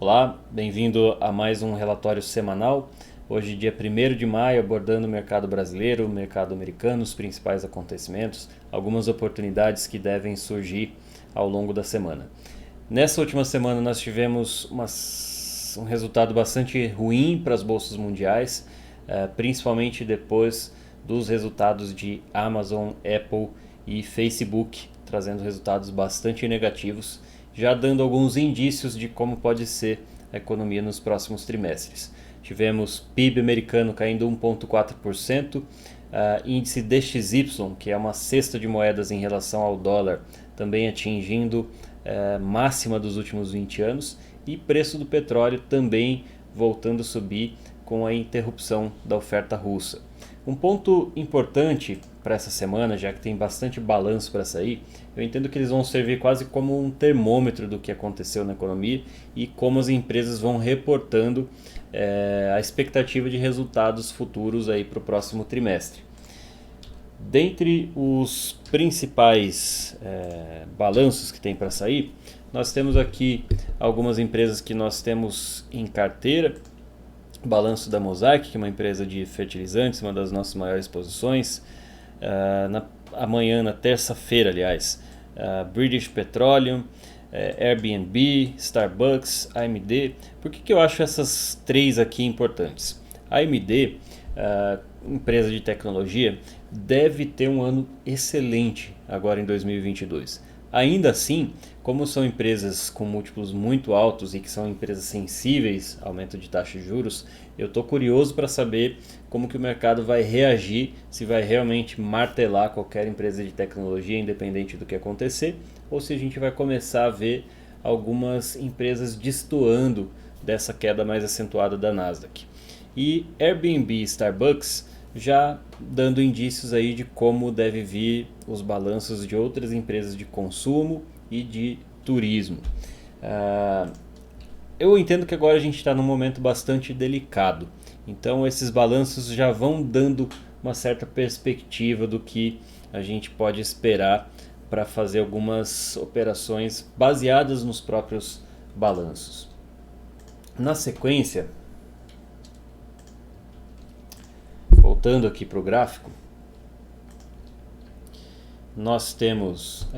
Olá, bem-vindo a mais um relatório semanal. Hoje, dia 1º de maio, abordando o mercado brasileiro, o mercado americano, os principais acontecimentos, algumas oportunidades que devem surgir ao longo da semana. Nessa última semana, nós tivemos um resultado bastante ruim para as bolsas mundiais, principalmente depois dos resultados de Amazon, Apple e Facebook, trazendo resultados bastante negativos, já dando alguns indícios de como pode ser a economia nos próximos trimestres. Tivemos PIB americano caindo 1,4%, índice DXY, que é uma cesta de moedas em relação ao dólar, também atingindo máxima dos últimos 20 anos, e preço do petróleo também voltando a subir com a interrupção da oferta russa. Um ponto importante para essa semana, já que tem bastante balanço para sair, eu entendo que eles vão servir quase como um termômetro do que aconteceu na economia e como as empresas vão reportando a expectativa de resultados futuros aí para o próximo trimestre. Dentre os principais balanços que tem para sair, nós temos aqui algumas empresas que nós temos em carteira. Balanço da Mosaic, que é uma empresa de fertilizantes, uma das nossas maiores posições. Amanhã, na terça-feira, aliás, British Petroleum, Airbnb, Starbucks, AMD. Por que eu acho essas três aqui importantes? A AMD, empresa de tecnologia, deve ter um ano excelente agora em 2022. Ainda assim, como são empresas com múltiplos muito altos e que são empresas sensíveis ao aumento de taxa de juros, eu estou curioso para saber como que o mercado vai reagir, se vai realmente martelar qualquer empresa de tecnologia, independente do que acontecer, ou se a gente vai começar a ver algumas empresas destoando dessa queda mais acentuada da Nasdaq. E Airbnb e Starbucks já dando indícios aí de como deve vir os balanços de outras empresas de consumo e de turismo. Eu entendo que agora a gente está num momento bastante delicado, então esses balanços já vão dando uma certa perspectiva do que a gente pode esperar para fazer algumas operações baseadas nos próprios balanços. Na sequência, voltando aqui para o gráfico, nós temos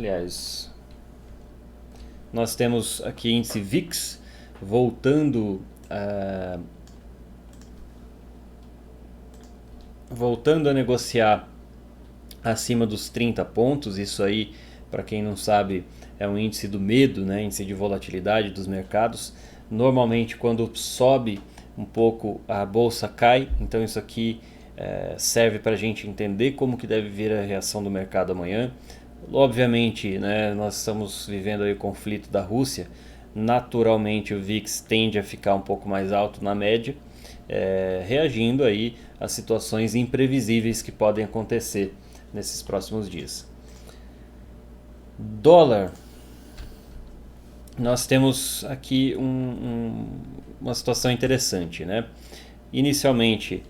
aqui índice VIX voltando a negociar acima dos 30 pontos. Isso aí, para quem não sabe, é um índice do medo, né? Índice de volatilidade dos mercados. Normalmente, quando sobe um pouco, a bolsa cai, então isso aqui serve para a gente entender como que deve vir a reação do mercado amanhã. Obviamente, né, nós estamos vivendo aí o conflito da Rússia. Naturalmente, o VIX tende a ficar um pouco mais alto na média, reagindo aí a situações imprevisíveis que podem acontecer nesses próximos dias. Dólar. Nós temos aqui uma situação interessante, né? Inicialmente,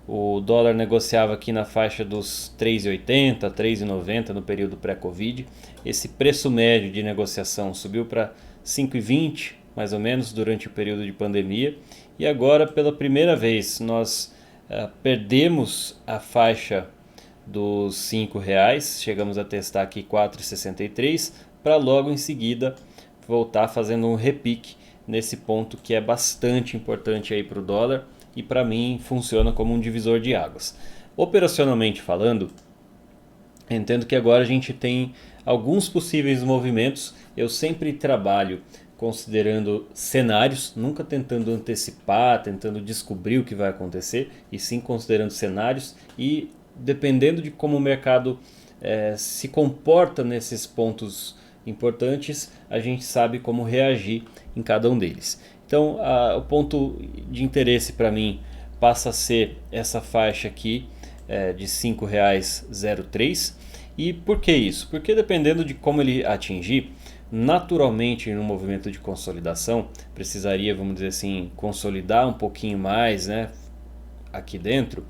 o dólar negociava aqui na faixa dos 3,80, 3,90 no período pré-Covid. Esse preço médio de negociação subiu para 5,20 mais ou menos durante o período de pandemia. E agora, pela primeira vez, nós perdemos a faixa dos R$ 5, chegamos a testar aqui 4,63 para logo em seguida voltar fazendo um repique nesse ponto que é bastante importante aí para o dólar e para mim funciona como um divisor de águas. Operacionalmente falando, entendo que agora a gente tem alguns possíveis movimentos. Eu sempre trabalho considerando cenários, nunca tentando antecipar, tentando descobrir o que vai acontecer, e sim considerando cenários e dependendo de como o mercado se comporta nesses pontos importantes, a gente sabe como reagir em cada um deles. Então, o ponto de interesse para mim passa a ser essa faixa aqui de R$ 5,03. E por que isso? Porque dependendo de como ele atingir, naturalmente no movimento de consolidação, precisaria, vamos dizer assim, consolidar um pouquinho mais, né, aqui dentro.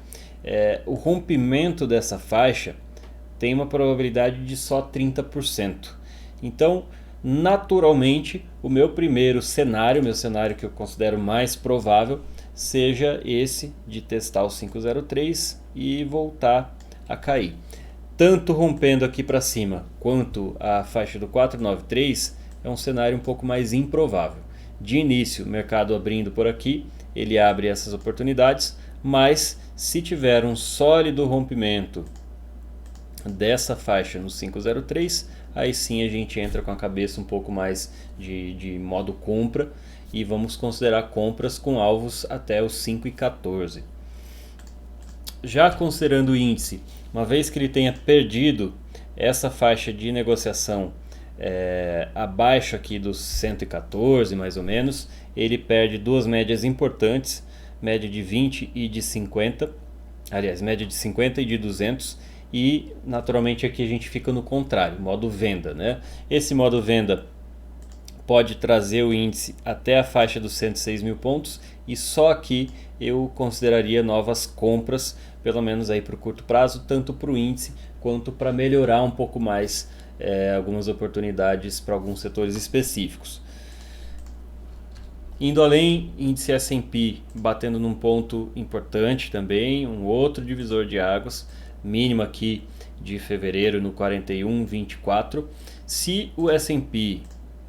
O rompimento dessa faixa tem uma probabilidade de só 30%. Então, Naturalmente, o meu primeiro cenário, meu cenário que eu considero mais provável, seja esse de testar o 503 e voltar a cair. Tanto rompendo aqui para cima quanto a faixa do 493 é um cenário um pouco mais improvável. De início, o mercado abrindo por aqui, ele abre essas oportunidades, mas se tiver um sólido rompimento dessa faixa no 503, aí sim a gente entra com a cabeça um pouco mais de modo compra e vamos considerar compras com alvos até os 5,14. Já considerando o índice, uma vez que ele tenha perdido essa faixa de negociação abaixo aqui dos 114 mais ou menos, ele perde duas médias importantes, média de 20 e de 50, aliás, média de 50 e de 200, e naturalmente aqui a gente fica no contrário, modo venda, né? Esse modo venda pode trazer o índice até a faixa dos 106 mil pontos e só aqui eu consideraria novas compras, pelo menos aí para o curto prazo, tanto para o índice quanto para melhorar um pouco mais algumas oportunidades para alguns setores específicos. Indo além, índice S&P batendo num ponto importante também, um outro divisor de águas, mínimo aqui de fevereiro no 41,24. Se o S&P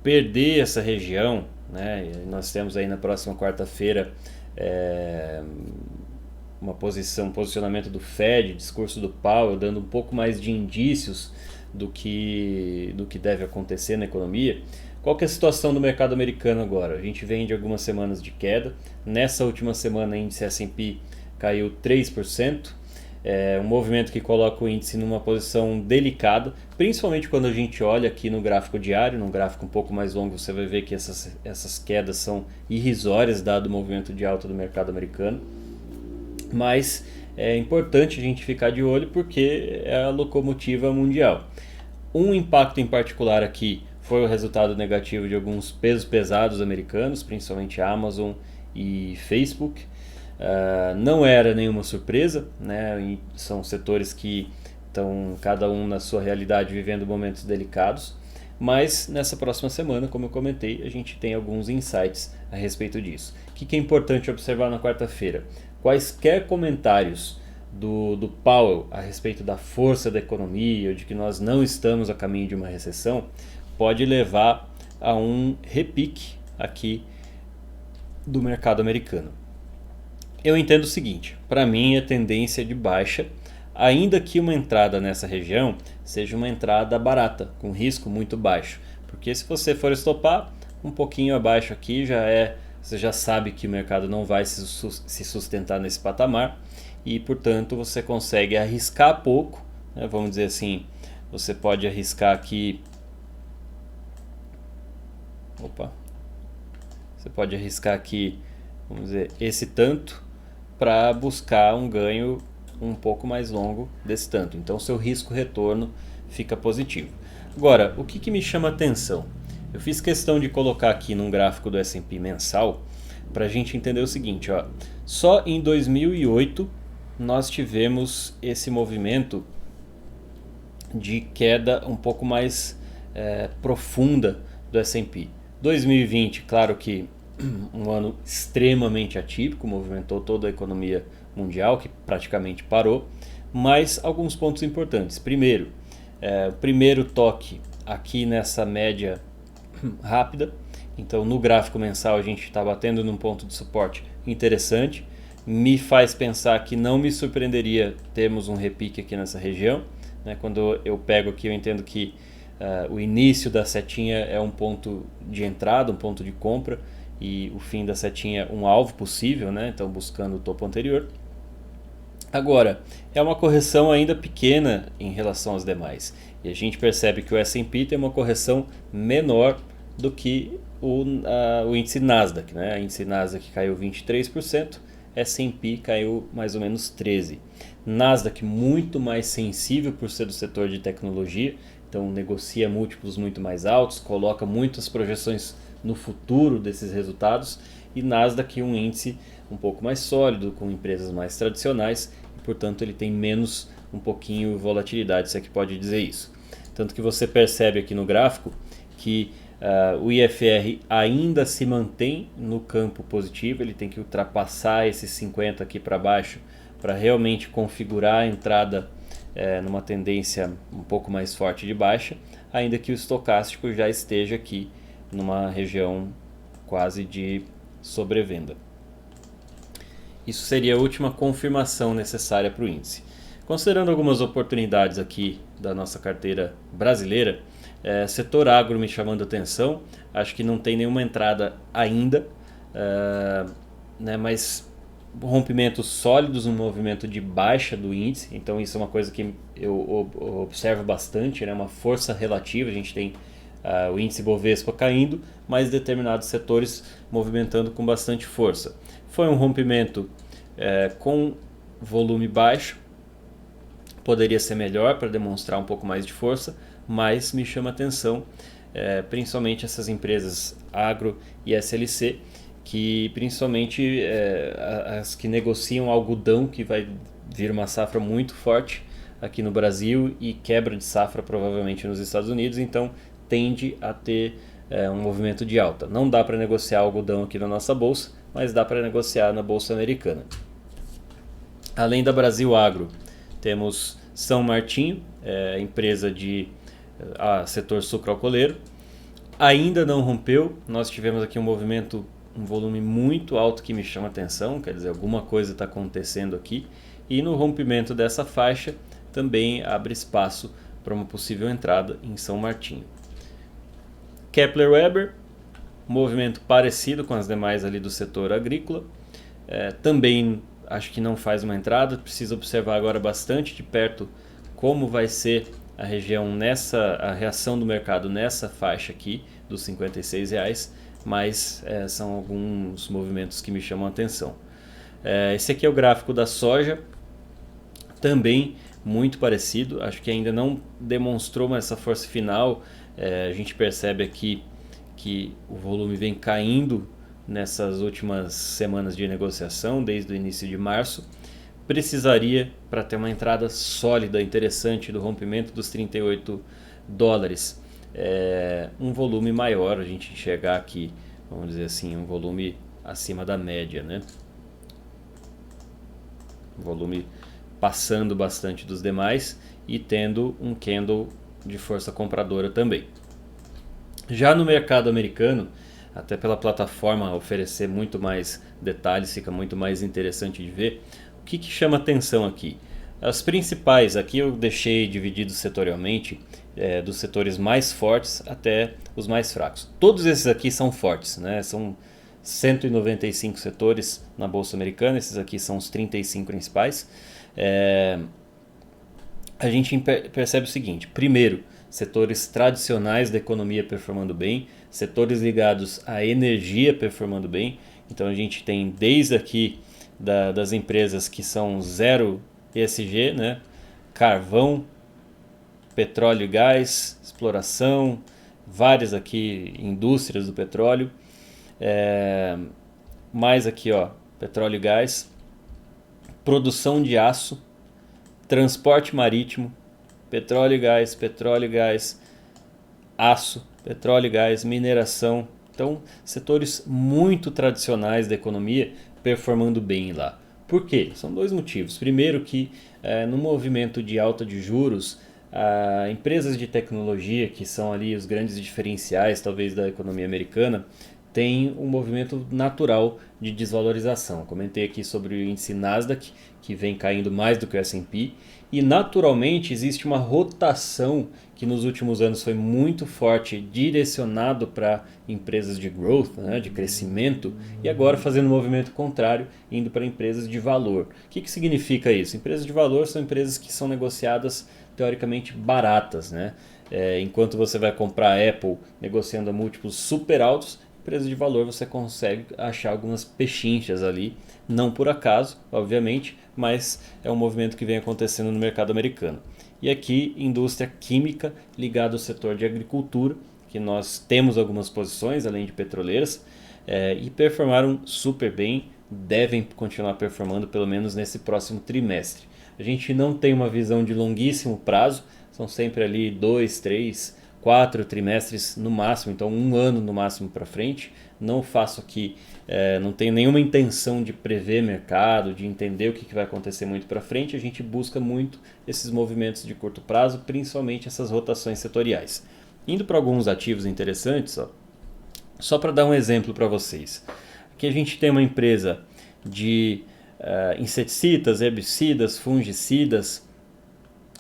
perder essa região, né, nós temos aí na próxima quarta-feira um posicionamento do Fed, discurso do Powell, dando um pouco mais de indícios do que deve acontecer na economia. Qual que é a situação do mercado americano agora? A gente vem de algumas semanas de queda. Nessa última semana, o índice S&P caiu 3%. Um movimento que coloca o índice numa posição delicada, principalmente quando a gente olha aqui no gráfico diário, num gráfico um pouco mais longo, você vai ver que essas quedas são irrisórias dado o movimento de alta do mercado americano. Mas é importante a gente ficar de olho porque é a locomotiva mundial. Um impacto em particular aqui foi o resultado negativo de alguns pesos pesados americanos, principalmente Amazon e Facebook. Não era nenhuma surpresa, né? E são setores que estão cada um na sua realidade vivendo momentos delicados, mas nessa próxima semana, como eu comentei, a gente tem alguns insights a respeito disso. O que é importante observar na quarta-feira? Quaisquer comentários do Powell a respeito da força da economia ou de que nós não estamos a caminho de uma recessão pode levar a um repique aqui do mercado americano. Eu entendo o seguinte, para mim a tendência é de baixa, ainda que uma entrada nessa região seja uma entrada barata, com risco muito baixo, porque se você for estopar um pouquinho abaixo aqui você já sabe que o mercado não vai se sustentar nesse patamar e portanto você consegue arriscar pouco, né? Vamos dizer assim, você pode arriscar aqui, vamos dizer, esse tanto para buscar um ganho um pouco mais longo desse tanto. Então seu risco-retorno fica positivo. Agora, o que me chama atenção? Eu fiz questão de colocar aqui num gráfico do S&P mensal para a gente entender o seguinte, ó. Só em 2008 nós tivemos esse movimento de queda um pouco mais profunda do S&P. 2020, claro que um ano extremamente atípico, movimentou toda a economia mundial, que praticamente parou, mas alguns pontos importantes. Primeiro, o primeiro toque aqui nessa média rápida, então no gráfico mensal a gente está batendo num ponto de suporte interessante, me faz pensar que não me surpreenderia termos um repique aqui nessa região, né? Quando eu pego aqui eu entendo que o início da setinha é um ponto de entrada, um ponto de compra, e o fim da setinha um alvo possível, né? Então buscando o topo anterior. Agora, é uma correção ainda pequena em relação aos demais, e a gente percebe que o S&P tem uma correção menor do que o índice Nasdaq, né? O índice Nasdaq caiu 23%, S&P caiu mais ou menos 13%. Nasdaq muito mais sensível por ser do setor de tecnologia, então negocia múltiplos muito mais altos, coloca muitas projeções no futuro desses resultados, e Nasdaq um índice um pouco mais sólido, com empresas mais tradicionais, e portanto ele tem menos um pouquinho volatilidade, se é que pode dizer isso. Tanto que você percebe aqui no gráfico que O IFR ainda se mantém no campo positivo, ele tem que ultrapassar esses 50 aqui para baixo para realmente configurar a entrada numa tendência um pouco mais forte de baixa, ainda que o estocástico já esteja aqui numa região quase de sobrevenda. Isso seria a última confirmação necessária para o índice. Considerando algumas oportunidades aqui da nossa carteira brasileira, setor agro me chamando a atenção, acho que não tem nenhuma entrada ainda, mas rompimentos sólidos no movimento de baixa do índice, então isso é uma coisa que eu observo bastante, né? Uma força relativa, a gente tem o índice Bovespa caindo, mas determinados setores movimentando com bastante força. Foi um rompimento com volume baixo, poderia ser melhor para demonstrar um pouco mais de força, mas me chama atenção principalmente essas empresas agro e SLC, que principalmente as que negociam algodão, que vai vir uma safra muito forte aqui no Brasil e quebra de safra provavelmente nos Estados Unidos, então tende a ter um movimento de alta. Não dá para negociar algodão aqui na nossa bolsa, mas dá para negociar na bolsa americana. Além da Brasil Agro, temos São Martinho, empresa de setor sucroalcooleiro, ainda não rompeu. Nós tivemos aqui um volume muito alto que me chama atenção, quer dizer, alguma coisa está acontecendo aqui, e no rompimento dessa faixa também abre espaço para uma possível entrada em São Martinho. Kepler Weber, movimento parecido com as demais ali do setor agrícola, também acho que não faz uma entrada, precisa observar agora bastante de perto como vai ser a reação do mercado nessa faixa aqui dos R$56, mas são alguns movimentos que me chamam a atenção. Esse aqui é o gráfico da soja, também muito parecido, acho que ainda não demonstrou essa força final. A gente percebe aqui que o volume vem caindo nessas últimas semanas de negociação, desde o início de março. Precisaria, para ter uma entrada sólida, interessante, do rompimento dos $38, um volume maior, a gente chegar aqui, vamos dizer assim, um volume acima da média, né? Um volume passando bastante dos demais e tendo um candle de força compradora também. Já no mercado americano, até pela plataforma oferecer muito mais detalhes, fica muito mais interessante de ver. O que chama atenção aqui? As principais, aqui eu deixei dividido setorialmente, dos setores mais fortes até os mais fracos. Todos esses aqui são fortes, né? São 195 setores na Bolsa Americana, esses aqui são os 35 principais. A gente percebe o seguinte: primeiro, setores tradicionais da economia performando bem, setores ligados à energia performando bem. Então a gente tem desde aqui das empresas que são zero ESG, né? Carvão, petróleo e gás, exploração, várias aqui indústrias do petróleo, mais aqui petróleo e gás, produção de aço, transporte marítimo, petróleo e gás, aço, petróleo e gás, mineração. Então, setores muito tradicionais da economia performando bem lá. Por quê? São dois motivos. Primeiro que no movimento de alta de juros, empresas de tecnologia, que são ali os grandes diferenciais talvez da economia americana, tem um movimento natural de desvalorização. Comentei aqui sobre o índice Nasdaq, que vem caindo mais do que o S&P, e naturalmente existe uma rotação que nos últimos anos foi muito forte, direcionado para empresas de growth, né, de crescimento, e agora fazendo um movimento contrário, indo para empresas de valor. O que significa isso? Empresas de valor são empresas que são negociadas teoricamente baratas, né? Enquanto você vai comprar a Apple negociando a múltiplos super altos, empresa de valor você consegue achar algumas pechinchas ali, não por acaso, obviamente, mas é um movimento que vem acontecendo no mercado americano. E aqui, indústria química ligada ao setor de agricultura, que nós temos algumas posições, além de petroleiras, e performaram super bem, devem continuar performando pelo menos nesse próximo trimestre. A gente não tem uma visão de longuíssimo prazo, são sempre ali 2, 3, 4 trimestres no máximo, então um ano no máximo para frente. Não faço aqui, não tenho nenhuma intenção de prever mercado, de entender o que vai acontecer muito para frente. A gente busca muito esses movimentos de curto prazo, principalmente essas rotações setoriais. Indo para alguns ativos interessantes, ó, só para dar um exemplo para vocês. Aqui a gente tem uma empresa de inseticidas, herbicidas, fungicidas,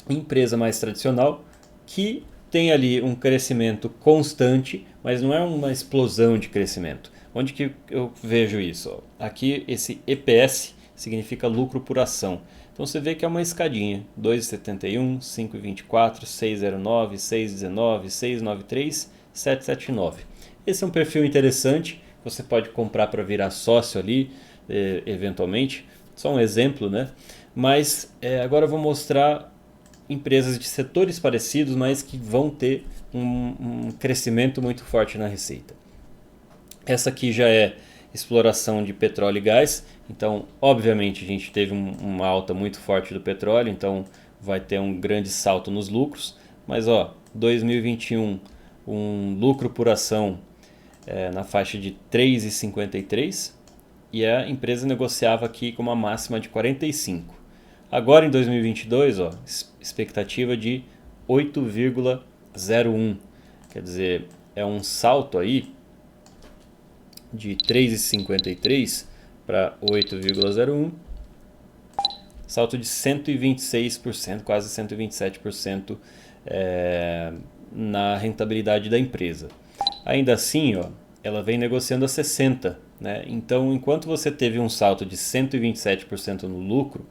empresa mais tradicional, que tem ali um crescimento constante, mas não é uma explosão de crescimento. Onde que eu vejo isso? Aqui esse EPS significa lucro por ação. Então você vê que é uma escadinha, 2,71, 5,24, 6,09, 6,19, 6,93, 7,79. Esse é um perfil interessante, você pode comprar para virar sócio ali, eventualmente. Só um exemplo, né? Mas agora eu vou mostrar empresas de setores parecidos, mas que vão ter um crescimento muito forte na receita. Essa aqui já é exploração de petróleo e gás, então obviamente a gente teve uma alta muito forte do petróleo, então vai ter um grande salto nos lucros, mas 2021 um lucro por ação na faixa de 3,53 e a empresa negociava aqui com uma máxima de 45. Agora em 2022, expectativa de 8,01. Quer dizer, é um salto aí de 3,53 para 8,01. Salto de 126%, quase 127% na rentabilidade da empresa. Ainda assim, ela vem negociando a 60, né? Então, enquanto você teve um salto de 127% no lucro,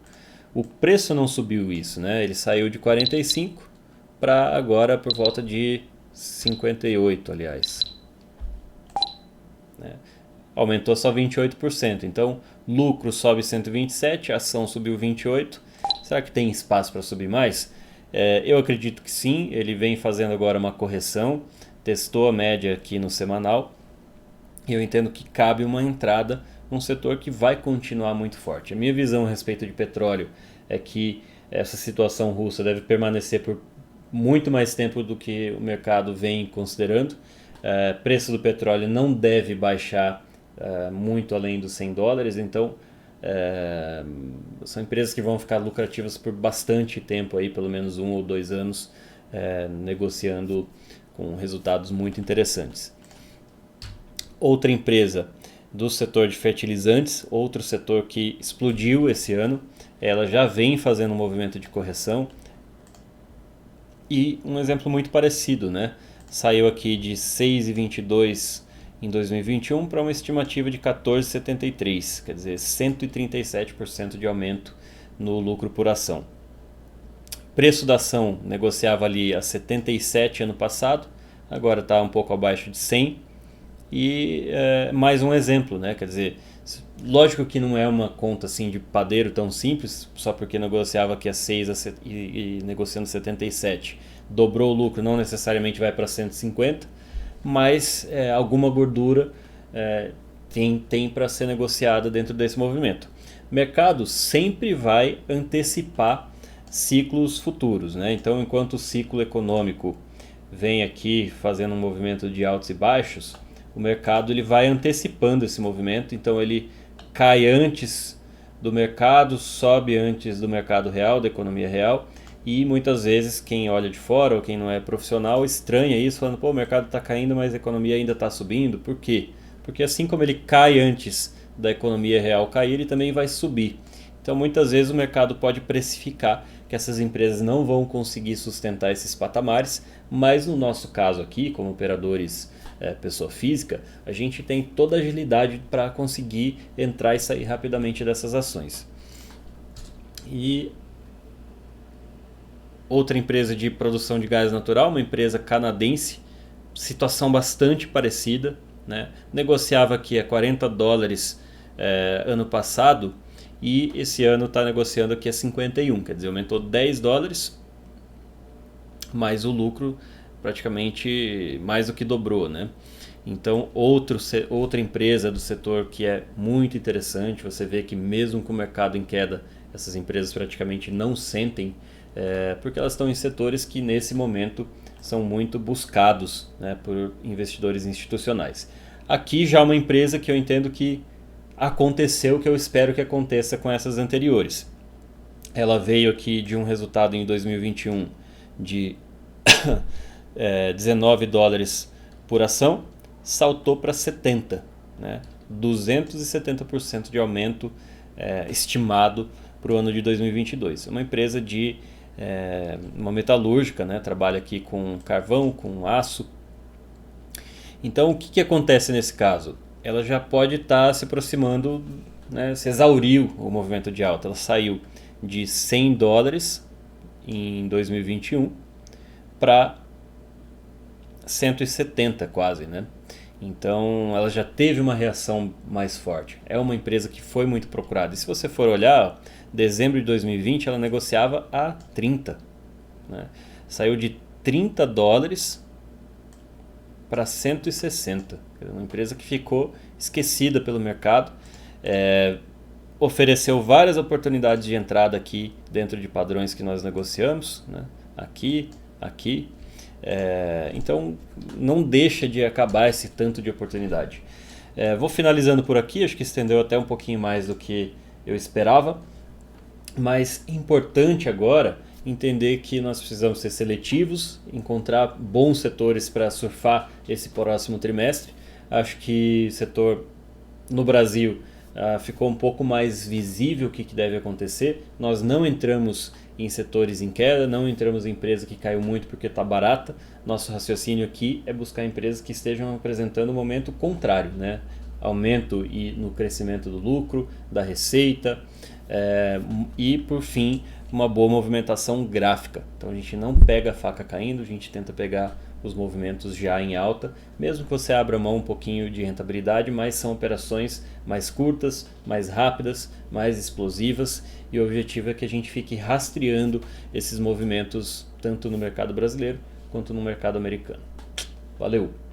o preço não subiu isso, né? Ele saiu de 45 para agora por volta de 58, aliás. Né? Aumentou só 28%. Então, lucro sobe 127, a ação subiu 28. Será que tem espaço para subir mais? Eu acredito que sim. Ele vem fazendo agora uma correção. Testou a média aqui no semanal. E eu entendo que cabe uma entrada num setor que vai continuar muito forte. A minha visão a respeito de petróleo é que essa situação russa deve permanecer por muito mais tempo do que o mercado vem considerando. Preço do petróleo não deve baixar muito além dos $100, então são empresas que vão ficar lucrativas por bastante tempo, aí, pelo menos 1 ou 2 anos, negociando com resultados muito interessantes. Outra empresa do setor de fertilizantes, outro setor que explodiu esse ano, ela já vem fazendo um movimento de correção e um exemplo muito parecido, né? Saiu aqui de 6,22 em 2021 para uma estimativa de 14,73, quer dizer, 137% de aumento no lucro por ação. Preço da ação negociava ali a 77 ano passado, agora está um pouco abaixo de 100. E mais um exemplo, né? Quer dizer, lógico que não é uma conta assim de padeiro tão simples, só porque negociava aqui a 6 e negociando 77. Dobrou o lucro, não necessariamente vai para 150, mas alguma gordura tem para ser negociada dentro desse movimento. O mercado sempre vai antecipar ciclos futuros, né? Então, enquanto o ciclo econômico vem aqui fazendo um movimento de altos e baixos, o mercado ele vai antecipando esse movimento, então ele cai antes do mercado, sobe antes do mercado real, da economia real, e muitas vezes quem olha de fora ou quem não é profissional estranha isso, falando, pô, o mercado está caindo, mas a economia ainda está subindo. Por quê? Porque assim como ele cai antes da economia real cair, ele também vai subir. Então muitas vezes o mercado pode precificar que essas empresas não vão conseguir sustentar esses patamares, mas no nosso caso aqui, como operadores pessoa física, a gente tem toda a agilidade para conseguir entrar e sair rapidamente dessas ações. E outra empresa de produção de gás natural, uma empresa canadense, situação bastante parecida, né? Negociava aqui a $40 ano passado e esse ano está negociando aqui a 51, quer dizer, aumentou $10, mas o lucro praticamente mais do que dobrou, né? Então outra empresa do setor que é muito interessante, você vê que mesmo com o mercado em queda, essas empresas praticamente não sentem, porque elas estão em setores que nesse momento são muito buscados, né, por investidores institucionais. Aqui já uma empresa que eu entendo que aconteceu o que eu espero que aconteça com essas anteriores. Ela veio aqui de um resultado em 2021 de 19 dólares por ação, saltou para 70, né? 270% de aumento estimado para o ano de 2022. É uma empresa de uma metalúrgica, né? Trabalha aqui com carvão, com aço. Então, o que acontece nesse caso? Ela já pode estar se aproximando, né? Se exauriu o movimento de alta. Ela saiu de 100 dólares em 2021 para 170 quase, né? Então ela já teve uma reação mais forte. É uma empresa que foi muito procurada. E se você for olhar, dezembro de 2020 ela negociava a 30, né? Saiu de 30 dólares para 160. Uma empresa que ficou esquecida pelo mercado. Ofereceu várias oportunidades de entrada aqui dentro de padrões que nós negociamos, né? Aqui. Então não deixa de acabar esse tanto de oportunidade. Vou finalizando por aqui, acho que estendeu até um pouquinho mais do que eu esperava, mas importante agora entender que nós precisamos ser seletivos, encontrar bons setores para surfar esse próximo trimestre. Acho que o setor no Brasil ficou um pouco mais visível o que deve acontecer. Nós não entramos em setores em queda, não entramos em empresa que caiu muito porque está barata. Nosso raciocínio aqui é buscar empresas que estejam apresentando um momento contrário, né? Aumento no crescimento do lucro, da receita e, por fim, uma boa movimentação gráfica. Então a gente não pega a faca caindo, a gente tenta pegar os movimentos já em alta, mesmo que você abra mão um pouquinho de rentabilidade, mas são operações mais curtas, mais rápidas, mais explosivas, e o objetivo é que a gente fique rastreando esses movimentos tanto no mercado brasileiro quanto no mercado americano. Valeu!